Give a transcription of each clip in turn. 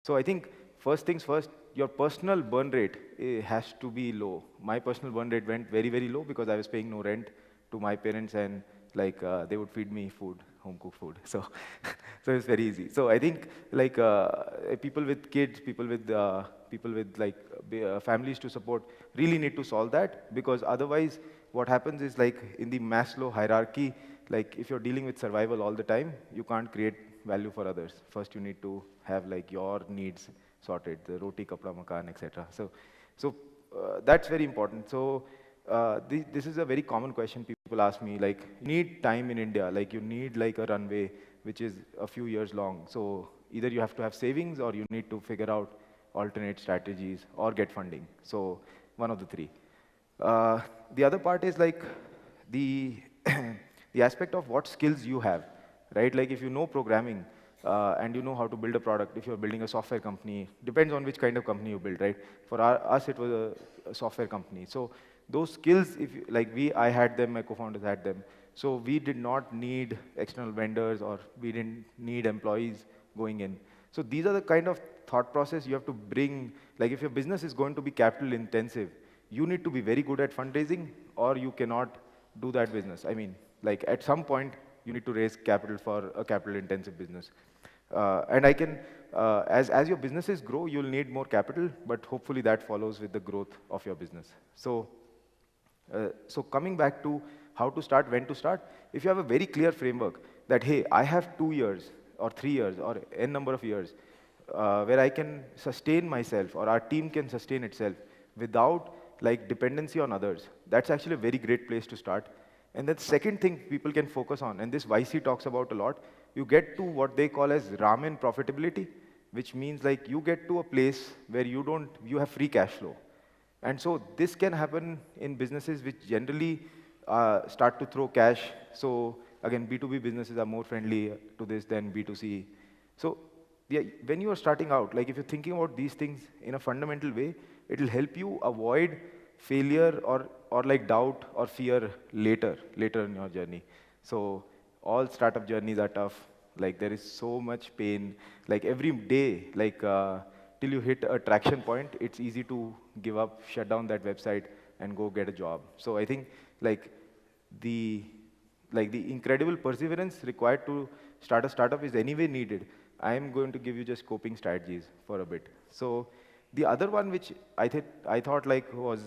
So I think first things first, your personal burn rate has to be low. My personal burn rate went very, very low because I was paying no rent to my parents and like they would feed me food, home cooked food. So, so it's very easy. So I think like people with kids, people with like families to support really need to solve that because otherwise what happens is like in the Maslow hierarchy, like if you're dealing with survival all the time, you can't create value for others. First, you need to have like your needs sorted, the roti, kapda, makan, etc. So that's very important. So this is a very common question people ask me. Like, you need time in India. Like, you need like a runway which is a few years long. So either you have to have savings or you need to figure out alternate strategies or get funding. So one of the three. Uh, the other part is like the the aspect of what skills you have, right? Like if you know programming and you know how to build a product, if you're building a software company, depends on which kind of company you build, right? For us, it was a software company. So those skills, if you, like I had them, my co-founders had them. So we did not need external vendors or we didn't need employees going in. So these are the kind of thought process you have to bring. Like if your business is going to be capital intensive, you need to be very good at fundraising or you cannot do that business. I mean, like at some point, you need to raise capital for a capital intensive business. And I can, as your businesses grow, you'll need more capital, but hopefully that follows with the growth of your business. So coming back to how to start, when to start, if you have a very clear framework that, hey, I have 2 years or 3 years or n number of years where I can sustain myself or our team can sustain itself without like dependency on others, that's actually a very great place to start. And then second thing people can focus on, and this YC talks about a lot, you get to what they call as ramen profitability, which means like you get to a place where you have free cash flow. And so this can happen in businesses which generally start to throw cash. So again, B2B businesses are more friendly to this than B2C. So yeah, when you are starting out, like if you're thinking about these things in a fundamental way, it'll help you avoid failure or like doubt or fear later in your journey. So all startup journeys are tough. Like there is so much pain. Like every day, like till you hit a traction point, it's easy to give up, shut down that website, and go get a job. So I think like the the incredible perseverance required to start a startup is anyway needed. I am going to give you just coping strategies for a bit. So the other one which I thought like was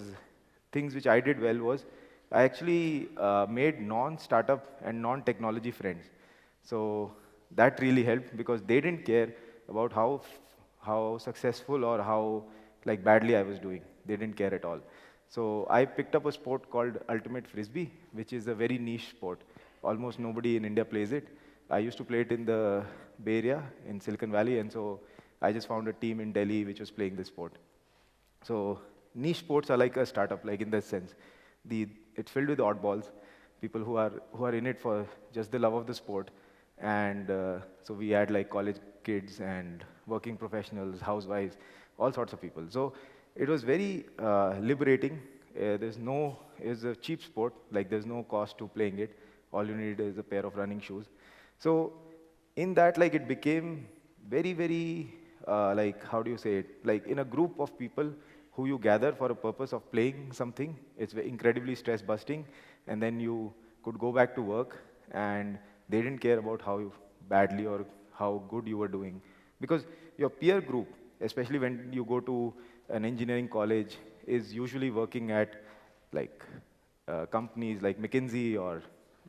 things which I did well was I actually made non-startup and non-technology friends. So that really helped because they didn't care about how successful or how like badly I was doing. They didn't care at all. So I picked up a sport called Ultimate Frisbee, which is a very niche sport. Almost nobody in India plays it. I used to play it in the Bay Area, in Silicon Valley, and so I just found a team in Delhi which was playing this sport. So niche sports are like a startup, like in that sense. It's filled with oddballs, people who are in it for just the love of the sport. And so we had like college kids and working professionals, housewives, all sorts of people. So it was very liberating. It's a cheap sport, like there's no cost to playing it. All you need is a pair of running shoes. So in that, like it became very, very, like, how do you say it? Like in a group of people who you gather for a purpose of playing something, it's incredibly stress busting. And then you could go back to work and they didn't care about how badly or how good you were doing. Because your peer group, especially when you go to an engineering college, is usually working at like companies like McKinsey or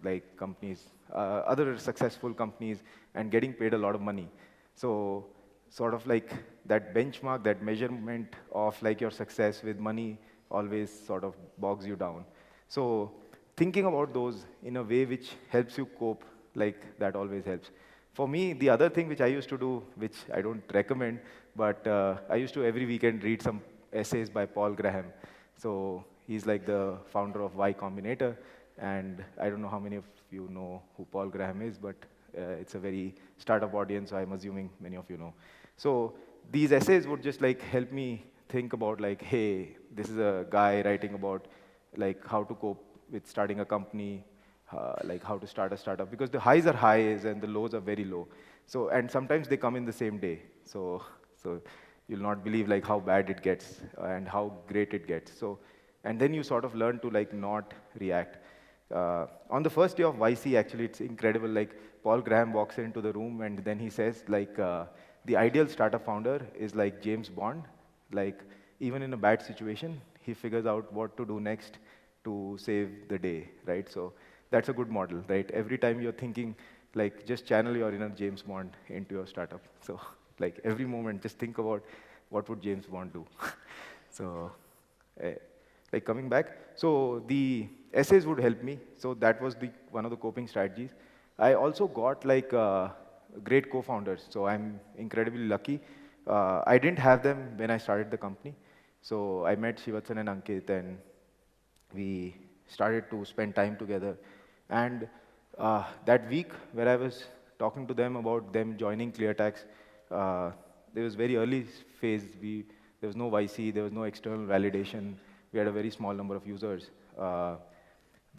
like companies, other successful companies, and getting paid a lot of money. So sort of like that benchmark, that measurement of like your success with money always sort of bogs you down. So thinking about those in a way which helps you cope, like that always helps. For me, the other thing which I used to do, which I don't recommend, but I used to every weekend read some essays by Paul Graham. So he's like the founder of Y Combinator, and I don't know how many of you know who Paul Graham is, but it's a very startup audience, so I'm assuming many of you know. So these essays would just like help me think about like, hey, this is a guy writing about like how to cope with starting a company, like how to start a startup, because the highs are highs and the lows are very low. So, and sometimes they come in the same day. So So you'll not believe like how bad it gets and how great it gets. So, and then you sort of learn to like not react. On the first day of YC, actually, it's incredible. Like Paul Graham walks into the room and then he says like, the ideal startup founder is like James Bond. Like even in a bad situation, he figures out what to do next to save the day, right? So that's a good model, right? Every time you're thinking, like just channel your inner James Bond into your startup. So like every moment, just think about what would James Bond do. So eh, like coming back, so the essays would help me. So that was the one of the coping strategies. I also got like great co-founders. So I'm incredibly lucky. I didn't have them when I started the company. So I met Shivatsan and Ankit, and we started to spend time together. And that week where I was talking to them about them joining ClearTax, there was very early phase. There was no YC, there was no external validation. We had a very small number of users.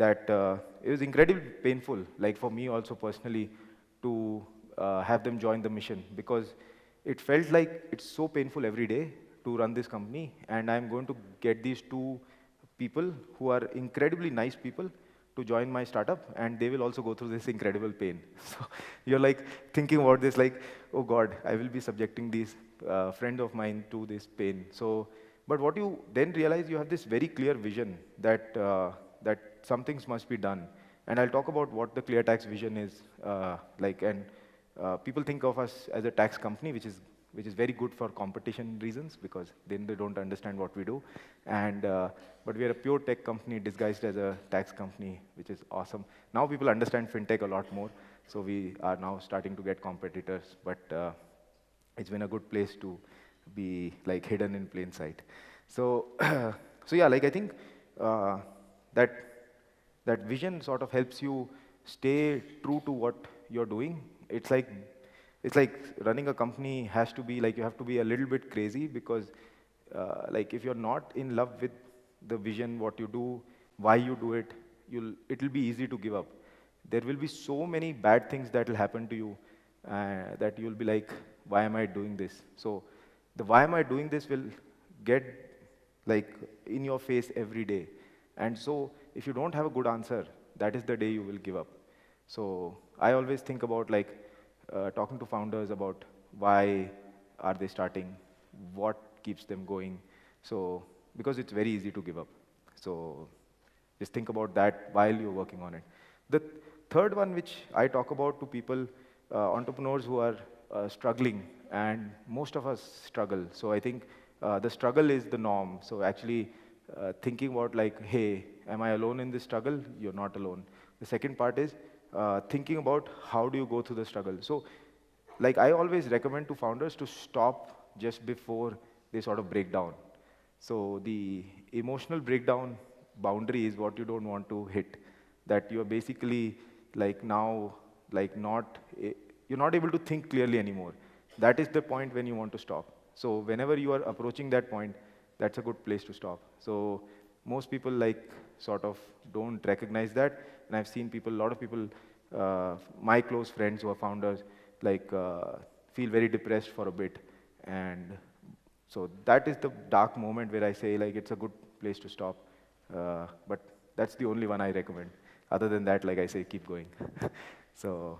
It was incredibly painful, like for me also personally, to have them join the mission, because it felt like it's so painful every day to run this company, and I'm going to get these two people who are incredibly nice people to join my startup, and they will also go through this incredible pain. So you're like thinking about this like, oh God, I will be subjecting these friends of mine to this pain. So, but what you then realize, you have this very clear vision that, that some things must be done. And I'll talk about what the ClearTax vision is like. And people think of us as a tax company, which is very good for competition reasons, because then they don't understand what we do. And, but we are a pure tech company disguised as a tax company, which is awesome. Now people understand fintech a lot more, so we are now starting to get competitors, but it's been a good place to be like hidden in plain sight. So, so yeah, like I think that that vision sort of helps you stay true to what you're doing. It's like running a company has to be like, you have to be a little bit crazy, because like if you're not in love with the vision, what you do, why you do it, it'll be easy to give up. There will be so many bad things that will happen to you that you'll be like, why am I doing this? So the why am I doing this will get like in your face every day. And so if you don't have a good answer, that is the day you will give up. So I always think about like talking to founders about why are they starting, what keeps them going. So because it's very easy to give up. So just think about that while you're working on it. The third one, which I talk about to people, entrepreneurs who are struggling, and most of us struggle. So I think the struggle is the norm. So actually thinking about like, hey, am I alone in this struggle? You're not alone. The second part is thinking about how do you go through the struggle. So like I always recommend to founders to stop just before they sort of break down. So the emotional breakdown boundary is what you don't want to hit. That you're basically like now, like you're not able to think clearly anymore. That is the point when you want to stop. So whenever you are approaching that point, that's a good place to stop. So most people like sort of don't recognize that. And I've seen people, a lot of people, my close friends who are founders, like feel very depressed for a bit. And so that is the dark moment where I say like it's a good place to stop. But that's the only one I recommend. Other than that, like I say, keep going. So